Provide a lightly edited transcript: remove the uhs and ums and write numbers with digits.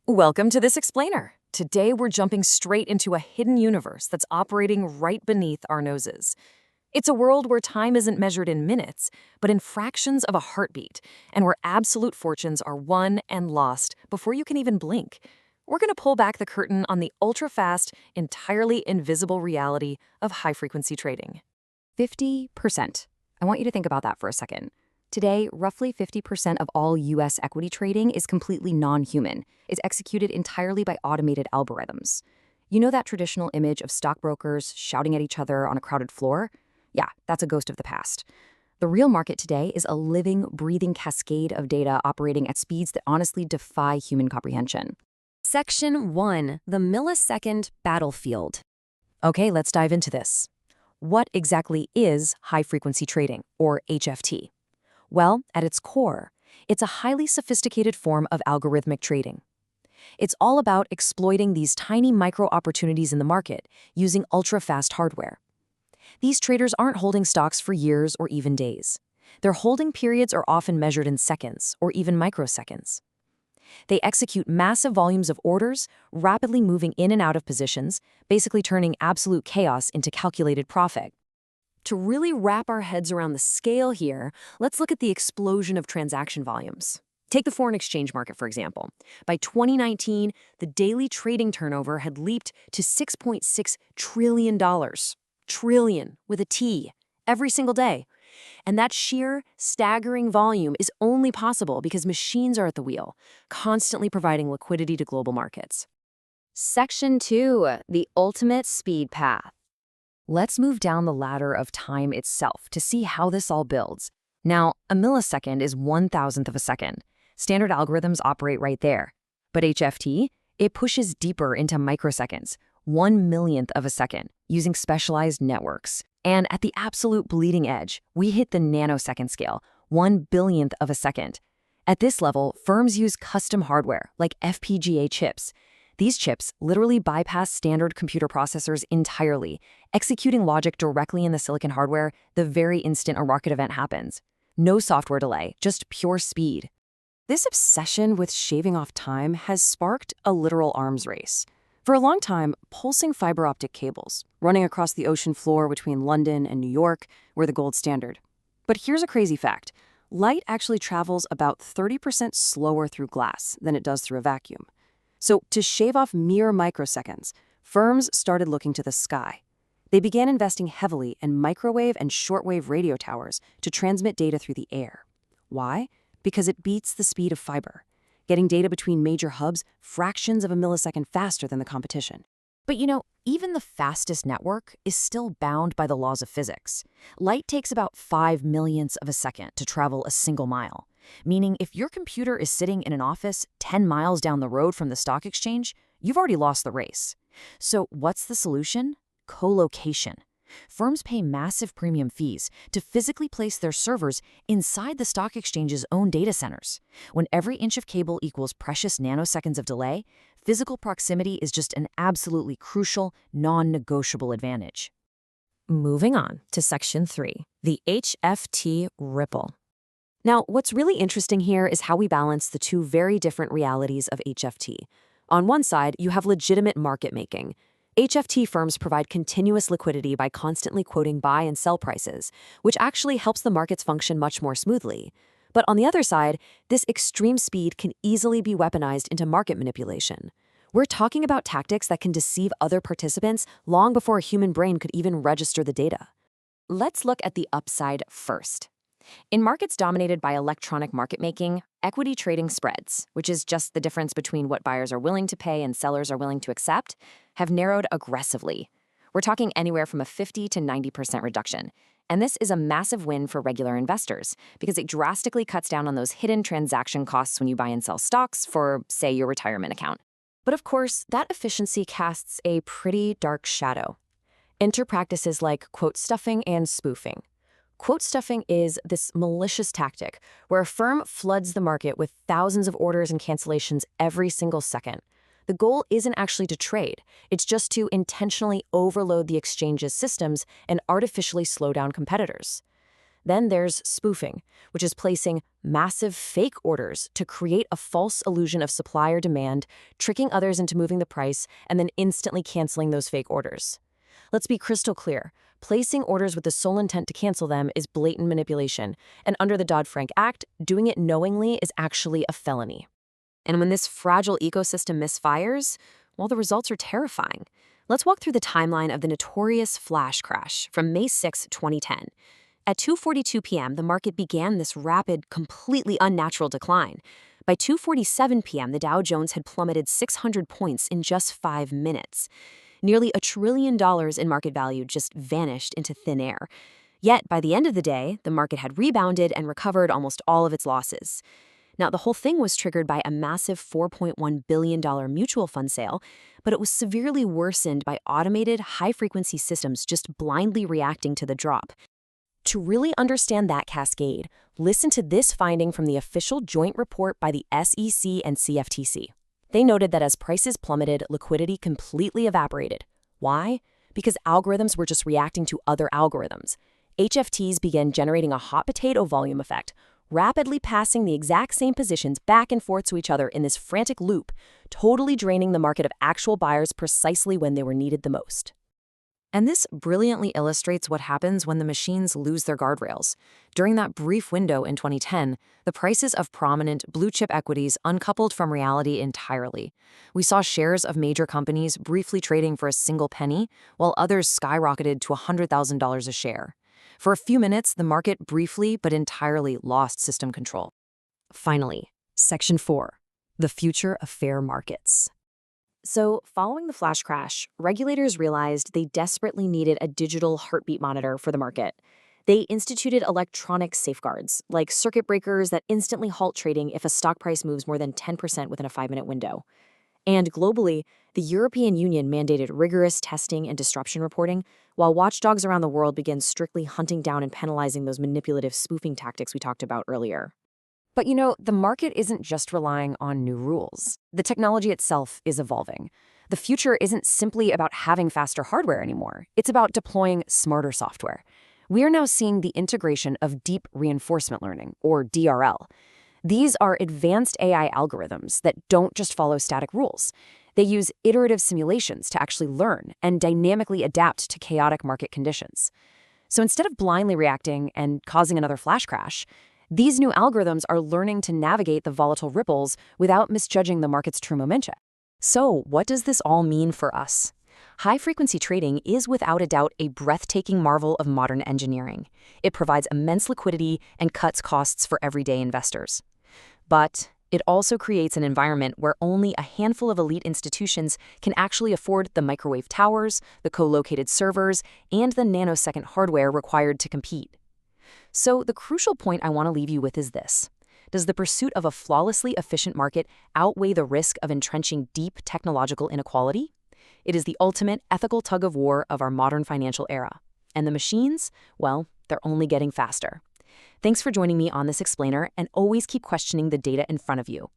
Welcome to this explainer. Today we're jumping straight into a hidden universe that's operating right beneath our noses. It's a world where time isn't measured in minutes, but in fractions of a heartbeat, and where absolute fortunes are won and lost before you can even blink. We're going to pull back the curtain on the ultra-fast, entirely invisible reality of high-frequency trading. 50%. I want you to think about that for a second. Today, roughly 50% of all U.S. equity trading is completely non-human. It's executed entirely by automated algorithms. You know that traditional image of stockbrokers shouting at each other on a crowded floor? Yeah, that's a ghost of the past. The real market today is a living, breathing cascade of data operating at speeds that honestly defy human comprehension. Section 1. The Millisecond Battlefield. Okay, let's dive into this. What exactly is high-frequency trading, or HFT? Well, at its core, it's a highly sophisticated form of algorithmic trading. It's all about exploiting these tiny micro-opportunities in the market using ultra-fast hardware. These traders aren't holding stocks for years or even days. Their holding periods are often measured in seconds or even microseconds. They execute massive volumes of orders, rapidly moving in and out of positions, basically turning absolute chaos into calculated profit. To really wrap our heads around the scale here, let's look at the explosion of transaction volumes. Take the foreign exchange market, for example. By 2019, the daily trading turnover had leaped to $6.6 trillion. Trillion, with a T, every single day. And that sheer, staggering volume is only possible because machines are at the wheel, constantly providing liquidity to global markets. Section 2. The Ultimate Speed Path. Let's move down the ladder of time itself to see how this all builds. Now, a millisecond is 1,000th of a second. Standard algorithms operate right there. But HFT, it pushes deeper into microseconds, 1/1,000,000th of a second, using specialized networks. And at the absolute bleeding edge, we hit the nanosecond scale, 1/1000,000th of a second. At this level, firms use custom hardware, like FPGA chips. These chips literally bypass standard computer processors entirely, executing logic directly in the silicon hardware the very instant a market event happens. No software delay, just pure speed. This obsession with shaving off time has sparked a literal arms race. For a long time, pulsing fiber optic cables, running across the ocean floor between London and New York, were the gold standard. But here's a crazy fact. Light actually travels about 30% slower through glass than it does through a vacuum. So to shave off mere microseconds, firms started looking to the sky. They began investing heavily in microwave and shortwave radio towers to transmit data through the air. Why? Because it beats the speed of fiber, getting data between major hubs fractions of a millisecond faster than the competition. But you know, even the fastest network is still bound by the laws of physics. Light takes about 5/1,000,000ths of a second to travel a single mile. Meaning, if your computer is sitting in an office 10 miles down the road from the stock exchange, you've already lost the race. So what's the solution? Co-location. Firms pay massive premium fees to physically place their servers inside the stock exchange's own data centers. When every inch of cable equals precious nanoseconds of delay, physical proximity is just an absolutely crucial, non-negotiable advantage. Moving on to Section 3, the HFT ripple. Now, what's really interesting here is how we balance the two very different realities of HFT. On one side, you have legitimate market making. HFT firms provide continuous liquidity by constantly quoting buy and sell prices, which actually helps the markets function much more smoothly. But on the other side, this extreme speed can easily be weaponized into market manipulation. We're talking about tactics that can deceive other participants long before a human brain could even register the data. Let's look at the upside first. In markets dominated by electronic market making, equity trading spreads, which is just the difference between what buyers are willing to pay and sellers are willing to accept, have narrowed aggressively. We're talking anywhere from a 50 to 90% reduction. And this is a massive win for regular investors because it drastically cuts down on those hidden transaction costs when you buy and sell stocks for, say, your retirement account. But of course, that efficiency casts a pretty dark shadow. Enter practices like quote stuffing and spoofing. Quote stuffing is this malicious tactic where a firm floods the market with thousands of orders and cancellations every single second. The goal isn't actually to trade. It's just to intentionally overload the exchange's systems and artificially slow down competitors. Then there's spoofing, which is placing massive fake orders to create a false illusion of supply or demand, tricking others into moving the price, and then instantly canceling those fake orders. Let's be crystal clear. Placing orders with the sole intent to cancel them is blatant manipulation, and under the Dodd-Frank Act, doing it knowingly is actually a felony. And when this fragile ecosystem misfires, well, the results are terrifying. Let's walk through the timeline of the notorious flash crash from May 6, 2010. At 2:42 p.m., the market began this rapid, completely unnatural decline. By 2:47 p.m., the Dow Jones had plummeted 600 points in just 5 minutes. Nearly $1 trillion in market value just vanished into thin air. Yet, by the end of the day, the market had rebounded and recovered almost all of its losses. Now, the whole thing was triggered by a massive $4.1 billion mutual fund sale, but it was severely worsened by automated, high-frequency systems just blindly reacting to the drop. To really understand that cascade, listen to this finding from the official joint report by the SEC and CFTC. They noted that as prices plummeted, liquidity completely evaporated. Why? Because algorithms were just reacting to other algorithms. HFTs began generating a hot potato volume effect, rapidly passing the exact same positions back and forth to each other in this frantic loop, totally draining the market of actual buyers precisely when they were needed the most. And this brilliantly illustrates what happens when the machines lose their guardrails. During that brief window in 2010, the prices of prominent blue-chip equities uncoupled from reality entirely. We saw shares of major companies briefly trading for a single penny, while others skyrocketed to $100,000 a share. For a few minutes, the market briefly but entirely lost system control. Finally, Section 4, the future of fair markets. So, following the flash crash, regulators realized they desperately needed a digital heartbeat monitor for the market. They instituted electronic safeguards, like circuit breakers that instantly halt trading if a stock price moves more than 10% within a 5-minute window. And globally, the European Union mandated rigorous testing and disruption reporting, while watchdogs around the world began strictly hunting down and penalizing those manipulative spoofing tactics we talked about earlier. But the market isn't just relying on new rules. The technology itself is evolving. The future isn't simply about having faster hardware anymore. It's about deploying smarter software. We are now seeing the integration of deep reinforcement learning, or DRL. These are advanced AI algorithms that don't just follow static rules. They use iterative simulations to actually learn and dynamically adapt to chaotic market conditions. So instead of blindly reacting and causing another flash crash, these new algorithms are learning to navigate the volatile ripples without misjudging the market's true momentum. So, what does this all mean for us? High-frequency trading is without a doubt a breathtaking marvel of modern engineering. It provides immense liquidity and cuts costs for everyday investors. But it also creates an environment where only a handful of elite institutions can actually afford the microwave towers, the co-located servers, and the nanosecond hardware required to compete. So the crucial point I want to leave you with is this. Does the pursuit of a flawlessly efficient market outweigh the risk of entrenching deep technological inequality? It is the ultimate ethical tug-of-war of our modern financial era. And the machines, well, they're only getting faster. Thanks for joining me on this explainer, and always keep questioning the data in front of you.